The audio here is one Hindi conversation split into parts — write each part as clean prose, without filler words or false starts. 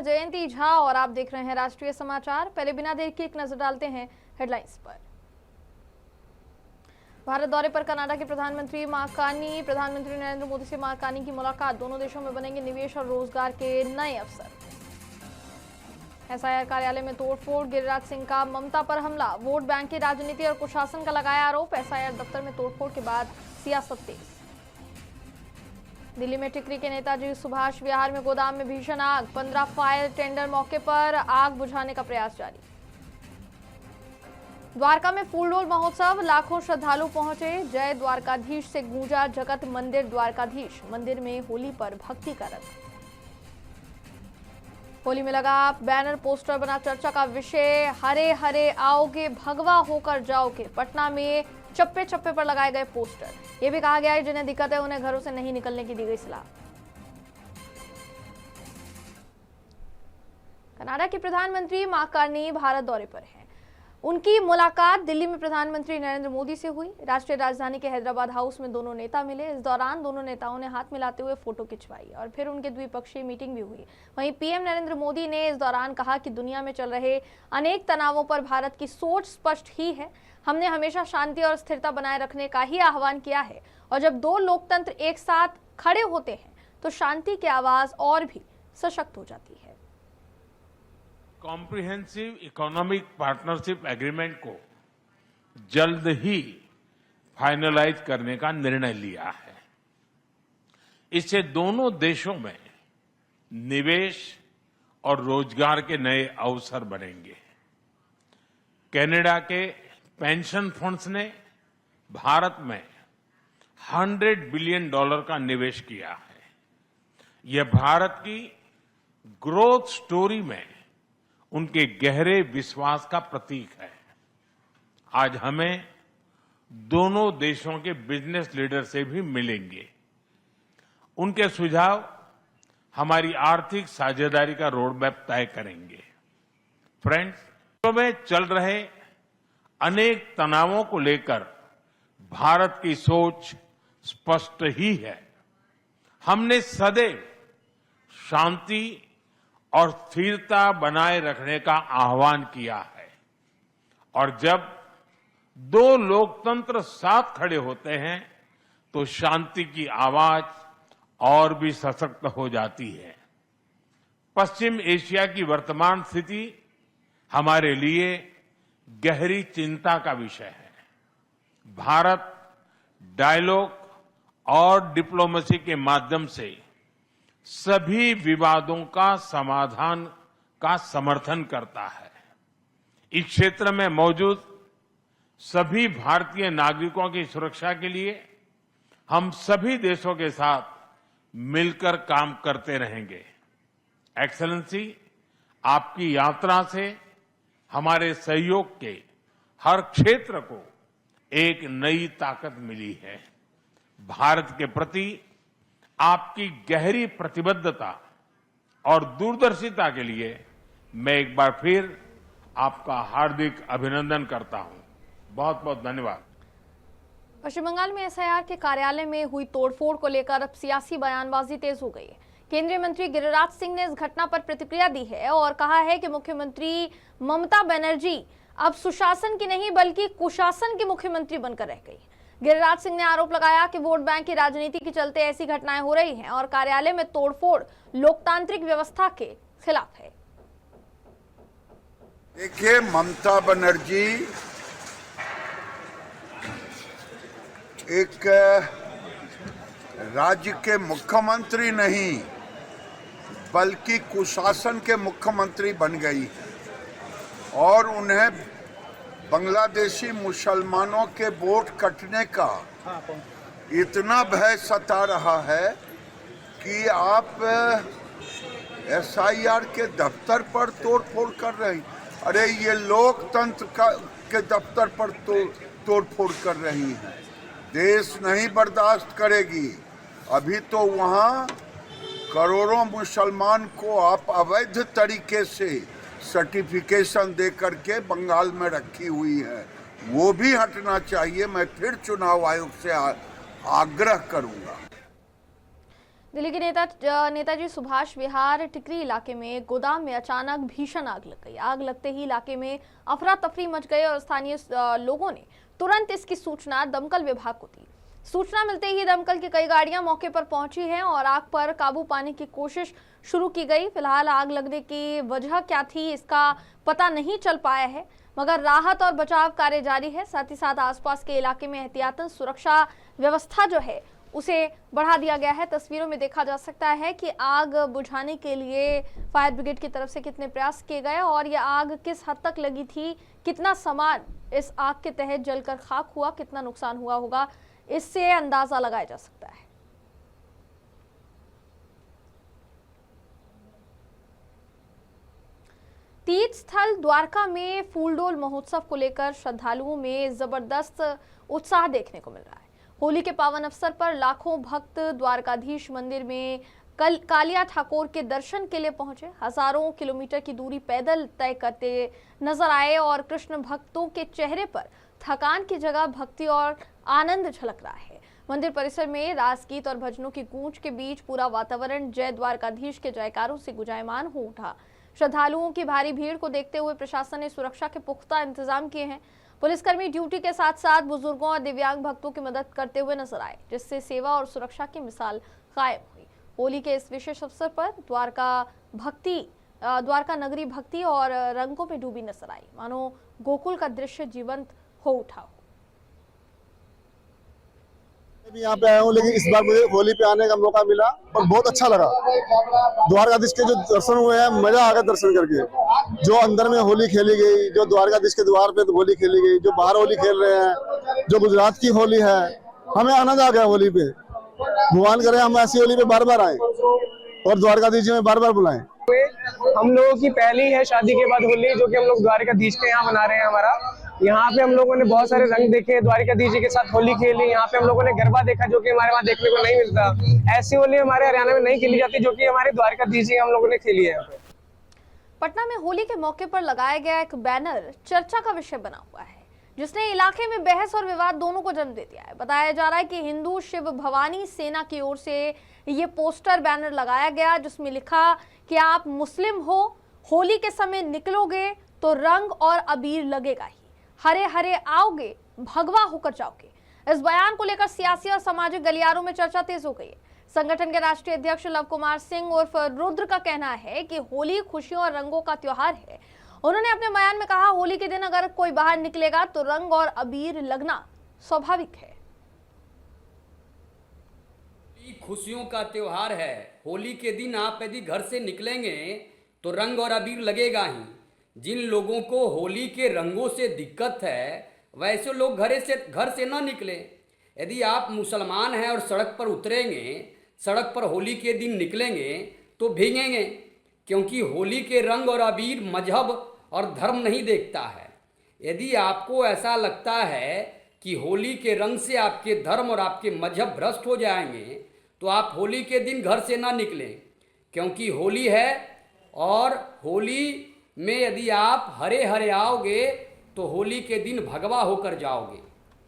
मैं जयंती झा और आप देख रहे हैं राष्ट्रीय समाचार। पहले बिना देर के एक नजर डालते हैं हेडलाइंस पर। भारत दौरे पर कनाडा के प्रधानमंत्री मार्कानी। प्रधानमंत्री नरेंद्र मोदी से मार्कानी की मुलाकात। दोनों देशों में बनेंगे निवेश और रोजगार के नए अवसर। एसआईआर कार्यालय में तोड़फोड़। गिरिराज सिंह का ममता पर हमला। वोट बैंक की राजनीति और कुशासन का लगाया आरोप। एसआईआर दफ्तर में तोड़फोड़ के बाद सियासत तेज। दिल्ली में टिकरी के नेताजी सुभाष विहार में गोदाम में भीषण आग। 15 फायर टेंडर मौके पर, आग बुझाने का प्रयास जारी। द्वारका में फूलडोल महोत्सव। लाखों श्रद्धालु पहुंचे। जय द्वारकाधीश से गूंजा जगत मंदिर द्वारकाधीश। मंदिर में होली पर भक्ति का रंग। होली में लगा बैनर पोस्टर बना चर्चा का विषय। हरे हरे आओगे भगवा होकर जाओगे। पटना में चप्पे चप्पे पर लगाए गए पोस्टर। यह भी कहा गया है जिन्हें दिक्कत है उन्हें घरों से नहीं निकलने की दी गई सलाह। कनाडा के प्रधानमंत्री मार्कानी भारत दौरे पर हैं। उनकी मुलाकात दिल्ली में प्रधानमंत्री नरेंद्र मोदी से हुई। राष्ट्रीय राजधानी के हैदराबाद हाउस में दोनों नेता मिले। इस दौरान दोनों नेताओं ने हाथ मिलाते हुए फोटो खिंचवाई और फिर उनके द्विपक्षीय मीटिंग भी हुई। वहीं पीएम नरेंद्र मोदी ने इस दौरान कहा कि दुनिया में चल रहे अनेक तनावों पर भारत की सोच स्पष्ट ही है। हमने हमेशा शांति और स्थिरता बनाए रखने का ही आह्वान किया है और जब दो लोकतंत्र एक साथ खड़े होते हैं तो शांति की आवाज और भी सशक्त हो जाती है। कॉम्प्रिहेंसिव इकोनॉमिक पार्टनरशिप एग्रीमेंट को जल्द ही फाइनलाइज करने का निर्णय लिया है। इससे दोनों देशों में निवेश और रोजगार के नए अवसर बनेंगे। कनाडा के पेंशन फंड्स ने भारत में $100 बिलियन का निवेश किया है। यह भारत की ग्रोथ स्टोरी में उनके गहरे विश्वास का प्रतीक है। आज हमें दोनों देशों के बिजनेस लीडर से भी मिलेंगे। उनके सुझाव हमारी आर्थिक साझेदारी का रोडमैप तय करेंगे। फ्रेंड्स, में चल रहे अनेक तनावों को लेकर भारत की सोच स्पष्ट ही है। हमने सदैव शांति और स्थिरता बनाए रखने का आह्वान किया है और जब दो लोकतंत्र साथ खड़े होते हैं तो शांति की आवाज और भी सशक्त हो जाती है। पश्चिम एशिया की वर्तमान स्थिति हमारे लिए गहरी चिंता का विषय है। भारत डायलॉग और डिप्लोमेसी के माध्यम से सभी विवादों का समाधान का समर्थन करता है। इस क्षेत्र में मौजूद सभी भारतीय नागरिकों की सुरक्षा के लिए हम सभी देशों के साथ मिलकर काम करते रहेंगे। एक्सेलेंसी, आपकी यात्रा से हमारे सहयोग के हर क्षेत्र को एक नई ताकत मिली है। भारत के प्रति आपकी गहरी प्रतिबद्धता और दूरदर्शिता के लिए मैं एक बार फिर आपका हार्दिक अभिनंदन करता हूं। बहुत बहुत धन्यवाद। पश्चिम बंगाल में एसआईआर के कार्यालय में हुई तोड़फोड़ को लेकर अब सियासी बयानबाजी तेज हो गई है। केंद्रीय मंत्री गिरिराज सिंह ने इस घटना पर प्रतिक्रिया दी है और कहा है कि मुख्यमंत्री ममता बनर्जी अब सुशासन की नहीं बल्कि कुशासन की मुख्यमंत्री बनकर रह गई। गिरिराज सिंह ने आरोप लगाया कि वोट बैंक की राजनीति के चलते ऐसी घटनाएं हो रही हैं और कार्यालय में तोड़फोड़ लोकतांत्रिक व्यवस्था के खिलाफ है। देखिए, ममता बनर्जी एक राज्य के मुख्यमंत्री नहीं बल्कि कुशासन के मुख्यमंत्री बन गई और उन्हें बांग्लादेशी मुसलमानों के वोट कटने का इतना भय सता रहा है कि आप एसआईआर के दफ्तर पर तोड़फोड़ कर रहे हैं। अरे ये लोकतंत्र के दफ्तर पर तोड़फोड़ कर रही हैं। देश नहीं बर्दाश्त करेगी। अभी तो वहाँ करोड़ों मुसलमान को आप अवैध तरीके से सर्टिफिकेशन दे करके बंगाल में रखी हुई है, वो भी हटना चाहिए। मैं फिर चुनाव आयोग से आग्रह करूंगा। दिल्ली के नेताजी सुभाष विहार टिकरी इलाके में एक गोदाम में अचानक भीषण आग लग गई। आग लगते ही इलाके में अफरा तफरी मच गई और स्थानीय लोगों ने तुरंत इसकी सूचना दमकल विभाग को दी। सूचना मिलते ही दमकल की कई गाड़ियां मौके पर पहुंची हैं और आग पर काबू पाने की कोशिश शुरू की गई। फिलहाल आग लगने की वजह क्या थी इसका पता नहीं चल पाया है, मगर राहत और बचाव कार्य जारी है। साथ ही साथ आसपास के इलाके में एहतियातन सुरक्षा व्यवस्था जो है उसे बढ़ा दिया गया है। तस्वीरों में देखा जा सकता है कि आग बुझाने के लिए फायर ब्रिगेड की तरफ से कितने प्रयास किए गए और यह आग किस हद तक लगी थी, कितना सामान इस आग के तहत जलकर खाक हुआ, कितना नुकसान हुआ होगा, इससे अंदाजा लगाया जा सकता है। तीर्थ स्थल द्वारका में फूलडोल महोत्सव को लेकर श्रद्धालुओं में जबरदस्त उत्साह देखने को मिल रहा है। होली के पावन अवसर पर लाखों भक्त द्वारकाधीश मंदिर में कल कालिया ठाकुर के दर्शन के लिए पहुंचे। हजारों किलोमीटर की दूरी पैदल तय करते नजर आए और कृष्ण भक्तों के चेहरे पर थकान की जगह भक्ति और आनंद झलक रहा है। मंदिर परिसर में रासगीत और भजनों की गूंज के बीच पूरा वातावरण जय द्वारकाधीश के जयकारों से गुंजायमान हो उठा। श्रद्धालुओं की भारी भीड़ को देखते हुए प्रशासन ने सुरक्षा के पुख्ता इंतजाम किए हैं। पुलिसकर्मी ड्यूटी के साथ साथ बुजुर्गों और दिव्यांग भक्तों की मदद करते हुए नजर आए, जिससे सेवा और सुरक्षा की मिसाल कायम हुई। होली के इस विशेष अवसर पर द्वारका नगरी भक्ति और रंगों में डूबी नजर आई, मानो गोकुल का दृश्य जीवंत हो उठा हो। मैं यहाँ पे आया हूँ, लेकिन इस बार मुझे होली पे आने का मौका मिला और बहुत अच्छा लगा। द्वारकाधीश के जो दर्शन हुए हैं, मजा आ गया दर्शन करके। जो अंदर में होली खेली गई, जो द्वारकाधीश के द्वार पे होली खेली गई, जो बाहर होली खेल रहे हैं, जो गुजरात की होली है, हमें आनंद आ गया होली पे। भगवान करे हम ऐसी होली पे बार बार आए और द्वारकाधीश जी में बार बार बुलाएं। हम लोगों की पहली है शादी के बाद होली, जो कि हम लोग द्वारकाधीश के यहाँ मना रहे हैं। हमारा यहाँ पे हम लोगों ने बहुत सारे रंग देखे, द्वारकाधीश जी के साथ होली खेली। यहाँ पे हम लोगों ने गरबा देखा, जो कि हमारे वहाँ देखने को नहीं मिलता। ऐसी होली हमारे हरियाणा में नहीं खेली जाती, जो कि हमारे द्वारकाधीश जी हम लोगों ने खेली है। पटना में होली के मौके पर लगाया गया एक बैनर चर्चा का विषय बना हुआ है, जिसने इलाके में बहस और विवाद दोनों को जन्म दे दिया है। बताया जा रहा है कि हिंदू शिव भवानी सेना की ओर से ये पोस्टर बैनर लगाया गया, जिसमें लिखा कि आप मुस्लिम हो, होली के समय निकलोगे तो रंग और अबीर लगेगा ही, हरे हरे आओगे भगवा होकर जाओगे। इस बयान को लेकर सियासी और सामाजिक गलियारों में चर्चा तेज हो गई है। संगठन के राष्ट्रीय अध्यक्ष लव कुमार सिंह उर्फ रुद्र का कहना है कि होली खुशियों और रंगों का त्योहार है। उन्होंने अपने बयान में कहा, होली के दिन अगर कोई बाहर निकलेगा तो रंग और अबीर लगना स्वाभाविक है। खुशियों का त्योहार है। होली के दिन आप यदि घर से निकलेंगे तो रंग और अबीर लगेगा ही। जिन लोगों को होली के रंगों से दिक्कत है, वैसे लोग घर से ना निकले। यदि आप मुसलमान हैं और सड़क पर उतरेंगे, सड़क पर होली के दिन निकलेंगे तो भीगेंगे, क्योंकि होली के रंग और अबीर मजहब और धर्म नहीं देखता है। यदि आपको ऐसा लगता है कि होली के रंग से आपके धर्म और आपके मजहब भ्रष्ट हो जाएंगे, तो आप होली के दिन घर से ना निकलें, क्योंकि होली है और होली में यदि आप हरे हरे आओगे तो होली के दिन भगवा होकर जाओगे।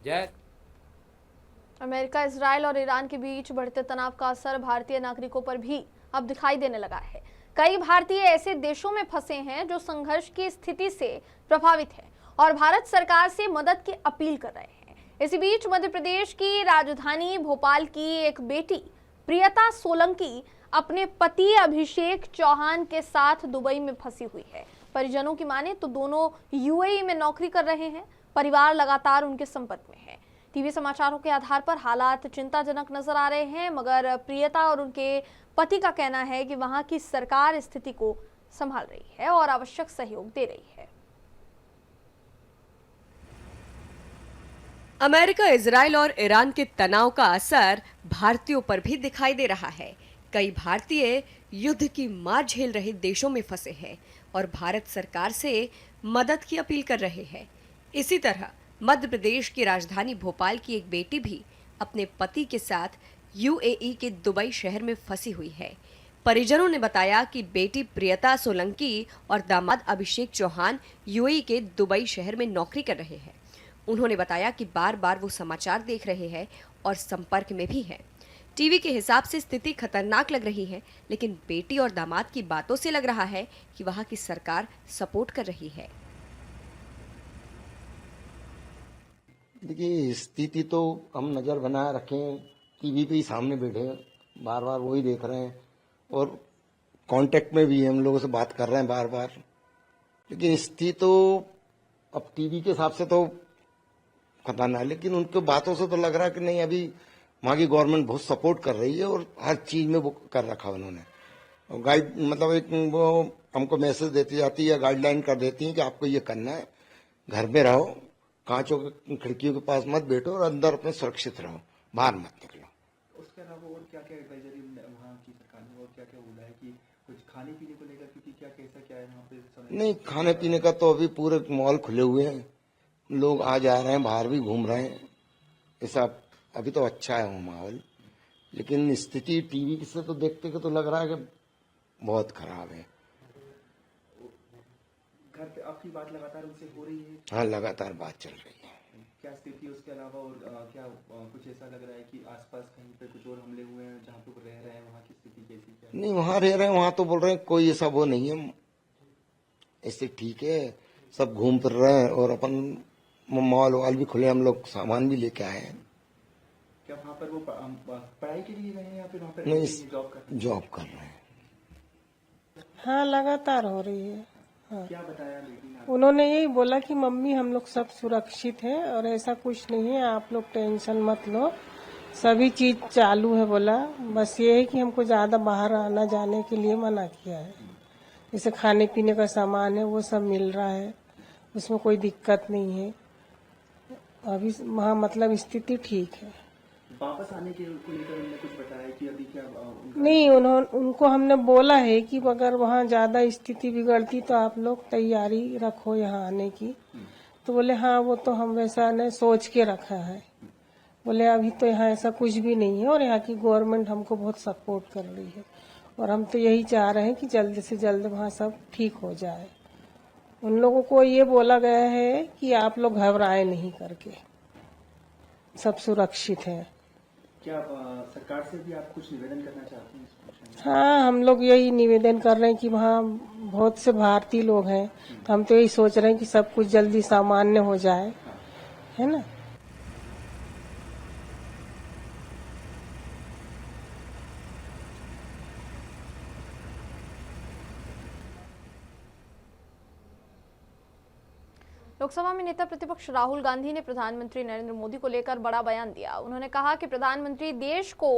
जय। अमेरिका, इजराइल और ईरान के बीच बढ़ते तनाव का असर भारतीय नागरिकों पर भी अब दिखाई देने लगा है। कई भारतीय ऐसे देशों में फंसे हैं जो संघर्ष की स्थिति से प्रभावित है और भारत सरकार से मदद की अपील कर रहे हैं। इसी बीच मध्य प्रदेश की राजधानी भोपाल की एक बेटी प्रियता सोलंकी अपने पति अभिषेक चौहान के साथ दुबई में फंसी हुई है। परिजनों की माने तो दोनों यूएई में नौकरी कर रहे हैं। परिवार लगातार उनके संपर्क में है। टीवी समाचारों के आधार पर हालात चिंताजनक नजर आ रहे हैं, मगर प्रियता और उनके पति का कहना है कि वहां की सरकार स्थिति को संभाल रही है और आवश्यक सहयोग दे रही है। अमेरिका, इजराइल और ईरान के तनाव का असर भारतीयों पर भी दिखाई दे रहा है। कई भारतीय युद्ध की मार झेल रहे देशों में फंसे हैं और भारत सरकार से मदद की अपील कर रहे हैं। इसी तरह मध्य प्रदेश की राजधानी भोपाल की एक बेटी भी अपने पति के साथ यूएई के दुबई शहर में फंसी हुई है। परिजनों ने बताया कि बेटी प्रियता सोलंकी और दामाद अभिषेक चौहान यूएई के दुबई शहर में नौकरी कर रहे हैं। उन्होंने बताया कि बार बार वो समाचार देख रहे हैं और संपर्क में भी हैं। टीवी के हिसाब से स्थिति खतरनाक लग रही है, लेकिन बेटी और दामाद की बातों से लग रहा है कि वहां की सरकार सपोर्ट कर रही है। देखिए, स्थिति तो हम नज़र बनाए रखें, टीवी पे ही सामने बैठे हैं, बार बार वही देख रहे हैं और कांटेक्ट में भी है, हम लोगों से बात कर रहे हैं बार बार। लेकिन स्थिति तो अब टीवी के हिसाब से तो खतरनाक है, लेकिन उनके बातों से तो लग रहा है कि नहीं, अभी वहाँ की गवर्नमेंट बहुत सपोर्ट कर रही है और हर चीज़ में वो कर रखा है उन्होंने। और गाइड मतलब एक वो हमको मैसेज देती जाती है या गाइडलाइन कर देती है कि आपको ये करना है, घर में रहो, कांचों के खिड़कियों के पास मत बैठो और अंदर अपने सुरक्षित रहो, बाहर मत निकलो। उसके अलावा और क्या क्या एडवाइजरी वहाँ की सरकार ने और क्या क्या बोला है कि कुछ खाने पीने को लेकर, क्योंकि क्या कैसा क्या है वहाँ पे? नहीं, खाने पीने का तो अभी पूरे मॉल खुले हुए हैं, लोग आ जा रहे हैं, बाहर भी घूम रहे हैं, ऐसा अभी तो अच्छा है वो माहौल। लेकिन स्थिति टीवी से तो देखते के तो लग रहा है कि बहुत खराब है। घर पे आपकी बात लगातार उनसे हो रही है? हाँ, लगातार बात चल रही है। क्या स्थिति उसके अलावा और क्या कुछ ऐसा लग रहा है कि आसपास कहीं पे कुछ और हमले हुए हैं जहाँ पे वो रह रहे हैं, वहाँ की स्थिति कैसी क्या है? नहीं, वहाँ रह रहे हैं, वहाँ तो बोल रहे हैं कोई ऐसा वो नहीं है, ऐसे ठीक है, सब घूम फिर रहे हैं और अपन मॉल वॉल भी खुले, हम लोग सामान भी लेके आए हैं। क्या वहाँ पर वो पढ़ाई के लिए रहे हैं या फिर वहाँ पर नहीं, जॉब कर रहे हैं? हाँ, लगातार हो रही है। हाँ। क्या बताया लेकिन उन्होंने यही बोला कि मम्मी हम लोग सब सुरक्षित हैं और ऐसा कुछ नहीं है, आप लोग टेंशन मत लो, सभी चीज चालू है बोला। बस ये है कि हमको ज्यादा बाहर आना जाने के लिए मना किया है। जैसे खाने पीने का सामान है वो सब मिल रहा है, उसमें कोई दिक्कत नहीं है। अभी वहाँ मतलब स्थिति ठीक है। वापस आने के को लेकर उन्होंने कुछ बताया कि अभी क्या नहीं, उनको हमने बोला है कि अगर वहाँ ज्यादा स्थिति बिगड़ती तो आप लोग तैयारी रखो यहाँ आने की। तो बोले हाँ, वो तो हम वैसा ने सोच के रखा है। बोले अभी तो यहाँ ऐसा कुछ भी नहीं है और यहाँ की गवर्नमेंट हमको बहुत सपोर्ट कर रही है और हम तो यही चाह रहे हैं कि जल्द से जल्द वहाँ सब ठीक हो जाए। उन लोगों को ये बोला गया है कि आप लोग घबराए नहीं करके, सब सुरक्षित है। क्या सरकार से भी आप कुछ निवेदन करना चाहते हैं? हाँ, हम लोग यही निवेदन कर रहे हैं कि वहाँ बहुत से भारतीय लोग हैं, तो हम तो यही सोच रहे हैं कि सब कुछ जल्दी सामान्य हो जाए, है ना। लोकसभा में नेता प्रतिपक्ष राहुल गांधी ने प्रधानमंत्री नरेंद्र मोदी को लेकर बड़ा बयान दिया। उन्होंने कहा कि प्रधानमंत्री देश को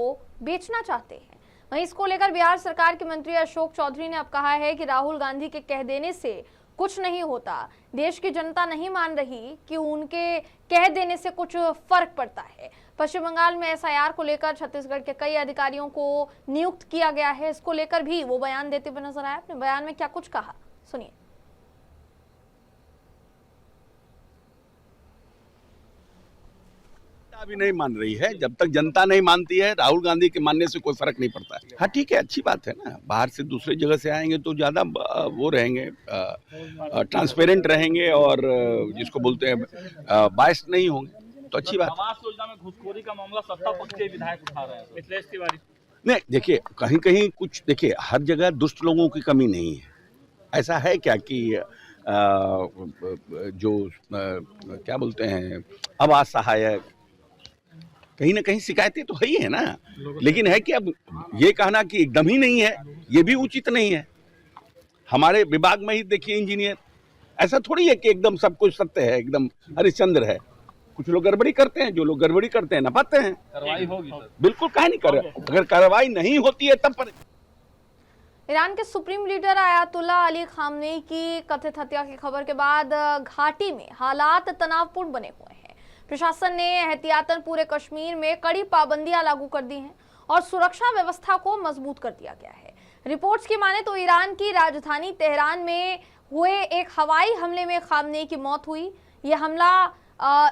बेचना चाहते हैं। वहीं इसको लेकर बिहार सरकार के मंत्री अशोक चौधरी ने अब कहा है कि राहुल गांधी के कह देने से कुछ नहीं होता। देश की जनता नहीं मान रही कि उनके कह देने से कुछ फर्क पड़ता है। पश्चिम बंगाल में एसआईआर को लेकर छत्तीसगढ़ के कई अधिकारियों को नियुक्त किया गया है। इसको लेकर भी वो बयान देते हुए नजर आए। अपने बयान में क्या कुछ कहा, सुनिए। अभी नहीं मान रही है, जब तक जनता नहीं मानती है राहुल गांधी के मानने से कोई फर्क नहीं पड़ता है। हाँ ठीक है, अच्छी बात है ना, बाहर से दूसरे जगह से आएंगे तो ज्यादा वो रहेंगे, ट्रांसपेरेंट रहेंगे और जिसको बोलते हैं बायस्ड नहीं होंगे, तो अच्छी बात। आवास योजना में घुसखोरी का मामला सत्ता पक्ष के विधायक उठा रहे हैं, मिथिलेश तिवारी। नहीं देखिए, कहीं कहीं कुछ देखिए, हर जगह दुष्ट लोगों की कमी नहीं है। ऐसा है क्या कि जो क्या बोलते हैं आवास सहायक, कहीं ना कहीं शिकायतें तो है ही है ना, लेकिन है कि अब ये कहना कि एकदम ही नहीं है, ये भी उचित नहीं है। हमारे विभाग में ही देखिए इंजीनियर, ऐसा थोड़ी है कि एकदम सब कुछ सत्य है, एकदम हरिश्चंद्र है। कुछ लोग गड़बड़ी करते हैं, जो लोग गड़बड़ी करते हैं ना पाते हैं। कार्रवाई होगी सर? बिल्कुल, काहे नहीं कर, अगर कार्रवाई नहीं होती है तब पर। ईरान के supreme leader ayatollah Ali Khamenei की कथित हत्या की खबर के बाद घाटी में हालात तनावपूर्ण बने हुए हैं। प्रशासन ने एहतियातन पूरे कश्मीर में कड़ी पाबंदियां लागू कर दी हैं और सुरक्षा व्यवस्था को मजबूत कर दिया गया है। रिपोर्ट्स की माने तो ईरान की राजधानी तेहरान में हुए एक हवाई हमले में खामनेई की मौत हुई। यह हमला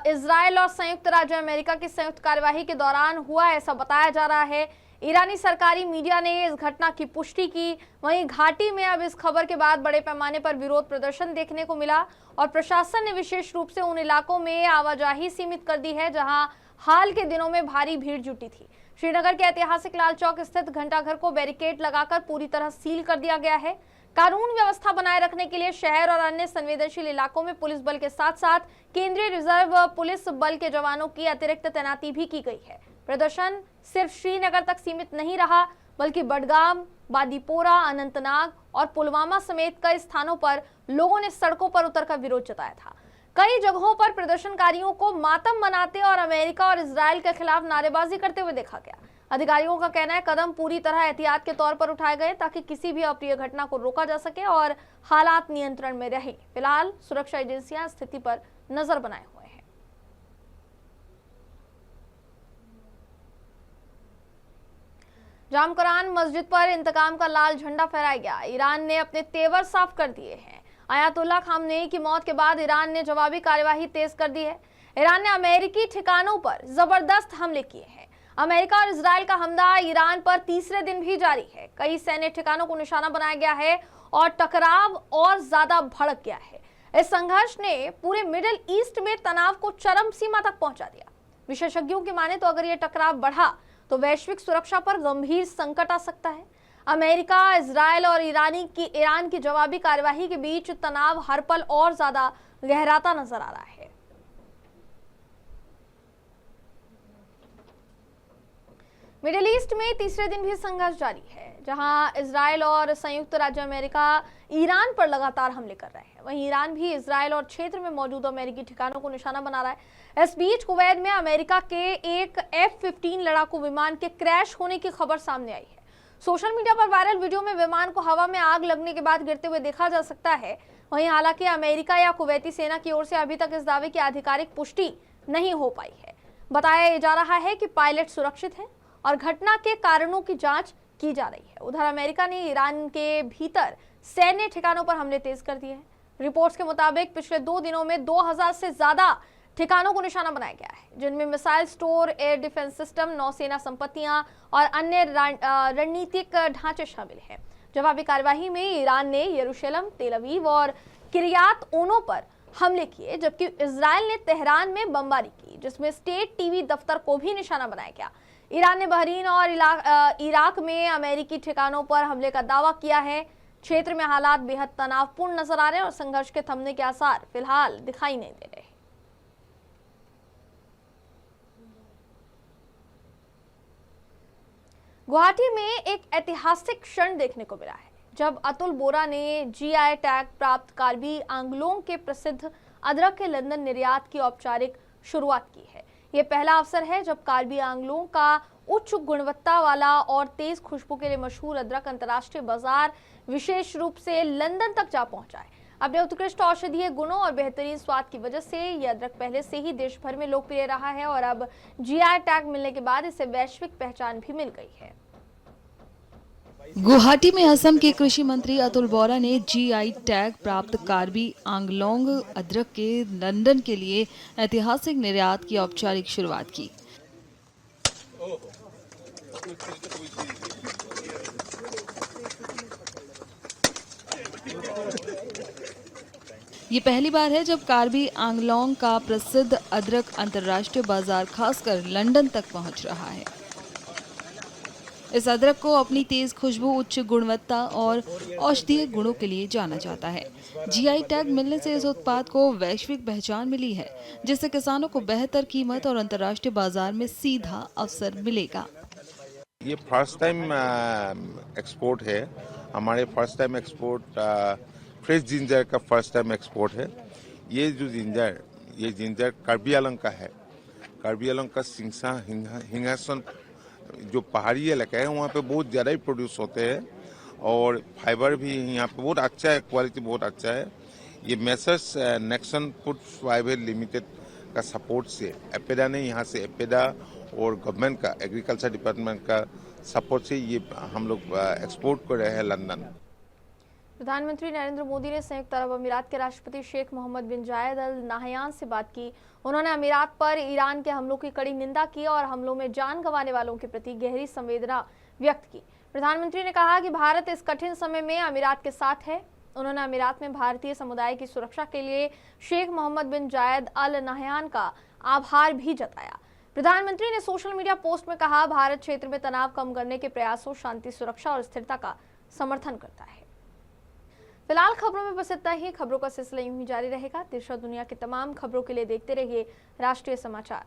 इजराइल और संयुक्त राज्य अमेरिका की संयुक्त कार्यवाही के दौरान हुआ, ऐसा बताया जा रहा है। ईरानी सरकारी मीडिया ने इस घटना की पुष्टि की। वहीं घाटी में अब इस खबर के बाद बड़े पैमाने पर विरोध प्रदर्शन देखने को मिला और प्रशासन ने विशेष रूप से उन इलाकों में आवाजाही सीमित कर दी है जहां हाल के दिनों में भारी भीड़ जुटी थी। श्रीनगर के ऐतिहासिक लाल चौक स्थित घंटाघर को बैरिकेड लगाकर पूरी तरह सील कर दिया गया है। कानून व्यवस्था बनाए रखने के लिए शहर और अन्य संवेदनशील इलाकों में पुलिस बल के साथ साथ केंद्रीय रिजर्व पुलिस बल के जवानों की अतिरिक्त तैनाती भी की गई है। प्रदर्शन सिर्फ श्रीनगर तक सीमित नहीं रहा, बल्कि बडगाम, बांदीपोरा, अनंतनाग और पुलवामा समेत कई स्थानों पर लोगों ने सड़कों पर उतरकर विरोध जताया था। कई जगहों पर प्रदर्शनकारियों को मातम मनाते और अमेरिका और इजराइल के खिलाफ नारेबाजी करते हुए देखा गया। अधिकारियों का कहना है कदम पूरी तरह एहतियात के तौर पर उठाए गए ताकि किसी भी अप्रिय घटना को रोका जा सके और हालात नियंत्रण में रहे। फिलहाल सुरक्षा एजेंसियां स्थिति पर नजर बनाए हुए हैं। जामकुरान मस्जिद पर इंतकाम का लाल झंडा फहराया गया। ईरान ने अपने तेवर साफ कर दिए हैं। आयतुल्लाह खामनेई की मौत के बाद ईरान ने जवाबी कार्यवाही तेज कर दी है। ईरान ने अमेरिकी ठिकानों पर जबरदस्त हमले किए हैं। अमेरिका और इजराइल का हमला ईरान पर तीसरे दिन भी जारी है। कई सैन्य ठिकानों को निशाना बनाया गया है और टकराव और ज्यादा भड़क गया है। इस संघर्ष ने पूरे मिडिल ईस्ट में तनाव को चरम सीमा तक पहुंचा दिया। विशेषज्ञों की माने तो अगर यह टकराव बढ़ा तो वैश्विक सुरक्षा पर गंभीर संकट आ सकता है। अमेरिका, इजराइल और ईरान की जवाबी कार्यवाही के बीच तनाव हर पल और ज्यादा गहराता नजर आ रहा है। मिडिल ईस्ट में तीसरे दिन भी संघर्ष जारी है, जहां इजराइल और संयुक्त राज्य अमेरिका ईरान पर लगातार हमले कर रहे हैं। वहीं ईरान भी इजराइल और क्षेत्र में मौजूद अमेरिकी ठिकानों को निशाना बना रहा है। इस बीच कुवैत में अमेरिका के एक F-15 लड़ाकू विमान के क्रैश होने की खबर सामने आई है। सोशल मीडिया पर वायरल वीडियो में विमान को हवा में आग लगने के बाद गिरते हुए देखा जा सकता है। वहीं हालांकि अमेरिका या कुवैती सेना की ओर से अभी तक इस दावे की आधिकारिक पुष्टि नहीं हो पाई है। बताया जा रहा है कि पायलट सुरक्षित है और घटना के कारणों की जांच की जा रही है। उधर अमेरिका ने ईरान के भीतर सैन्य ठिकानों पर हमले तेज कर दिए हैं। रिपोर्ट्स के मुताबिक पिछले 2 दिनों में 2000 से ज्यादा ठिकानों को निशाना बनाया गया है, जिनमें missile store, air defence system, नौसेना संपत्तियां और अन्य रणनीतिक ढांचे शामिल हैं। जवाबी कार्यवाही में ईरान ने यरूशलेम, तेल अवीव और किरियात ओनो पर हमले किए, जबकि इजराइल ने तेहरान में बमबारी की, जिसमें स्टेट टीवी दफ्तर को भी निशाना बनाया गया। ईरान ने बहरीन और इराक में अमेरिकी ठिकानों पर हमले का दावा किया है। क्षेत्र में हालात बेहद तनावपूर्ण नजर आ रहे हैं और संघर्ष के थमने के आसार फिलहाल दिखाई नहीं दे रहे। गुवाहाटी में एक ऐतिहासिक क्षण देखने को मिला है, जब अतुल बोरा ने GI टैग प्राप्त कार्बी आंगलोंग के प्रसिद्ध अदरक के लंदन निर्यात की औपचारिक शुरुआत की है। ये पहला अवसर है जब कार्बी आंगलोंग का उच्च गुणवत्ता वाला और तेज खुशबू के लिए मशहूर अदरक अंतर्राष्ट्रीय बाजार विशेष रूप से लंदन तक जा पहुंचा है। अपने उत्कृष्ट औषधीय गुणों और बेहतरीन स्वाद की वजह से यह अदरक पहले से ही देश भर में लोकप्रिय रहा है और अब GI टैग मिलने के बाद इसे वैश्विक पहचान भी मिल गई है। गुवाहाटी में असम के कृषि मंत्री अतुल बोरा ने GI टैग प्राप्त कार्बी आंगलोंग अदरक के लंदन के लिए ऐतिहासिक निर्यात की औपचारिक शुरुआत की। ये पहली बार है जब कार्बी आंगलोंग का प्रसिद्ध अदरक अंतर्राष्ट्रीय बाजार खासकर लंदन तक पहुंच रहा है। इस अदरक को अपनी तेज खुशबू, उच्च गुणवत्ता और औषधीय गुणों के लिए जाना जाता है। GI टैग मिलने से इस उत्पाद को वैश्विक पहचान मिली है, जिससे किसानों को बेहतर कीमत और अंतर्राष्ट्रीय बाजार में सीधा अवसर मिलेगा। ये फर्स्ट टाइम एक्सपोर्ट है हमारे, first time export fresh ginger का फर्स्ट टाइम एक्सपोर्ट है। ये जो जिंजर कार्बी आंगलोंग का है। कार्बी आंगलोंग का सिंगसा हिंगासन जो पहाड़ी इलाका है वहाँ पे बहुत ज़्यादा ही प्रोड्यूस होते हैं और फाइबर भी यहाँ पे बहुत अच्छा है, क्वालिटी बहुत अच्छा है। ये messrs Nexon food private limited का सपोर्ट से एपेडा ने यहाँ से एपेडा और गवर्नमेंट का एग्रीकल्चर डिपार्टमेंट का सपोर्ट से ये हम लोग एक्सपोर्ट कर रहे हैं लंदन। प्रधानमंत्री नरेंद्र मोदी ने संयुक्त अरब अमीरात के राष्ट्रपति शेख मोहम्मद बिन जायद अल नाहयान से बात की। उन्होंने अमीरात पर ईरान के हमलों की कड़ी निंदा की और हमलों में जान गंवाने वालों के प्रति गहरी संवेदना व्यक्त की। प्रधानमंत्री ने कहा कि भारत इस कठिन समय में अमीरात के साथ है। उन्होंने अमीरात में भारतीय समुदाय की सुरक्षा के लिए शेख मोहम्मद बिन जायद अल नाहयान का आभार भी जताया। प्रधानमंत्री ने सोशल मीडिया पोस्ट में कहा, भारत क्षेत्र में तनाव कम करने के प्रयासों, शांति, सुरक्षा और स्थिरता का समर्थन करता है। फिलहाल खबरों में बस इतना ही। खबरों का सिलसिला यूं ही जारी रहेगा। देश और दुनिया की तमाम खबरों के लिए देखते रहिए राष्ट्रीय समाचार।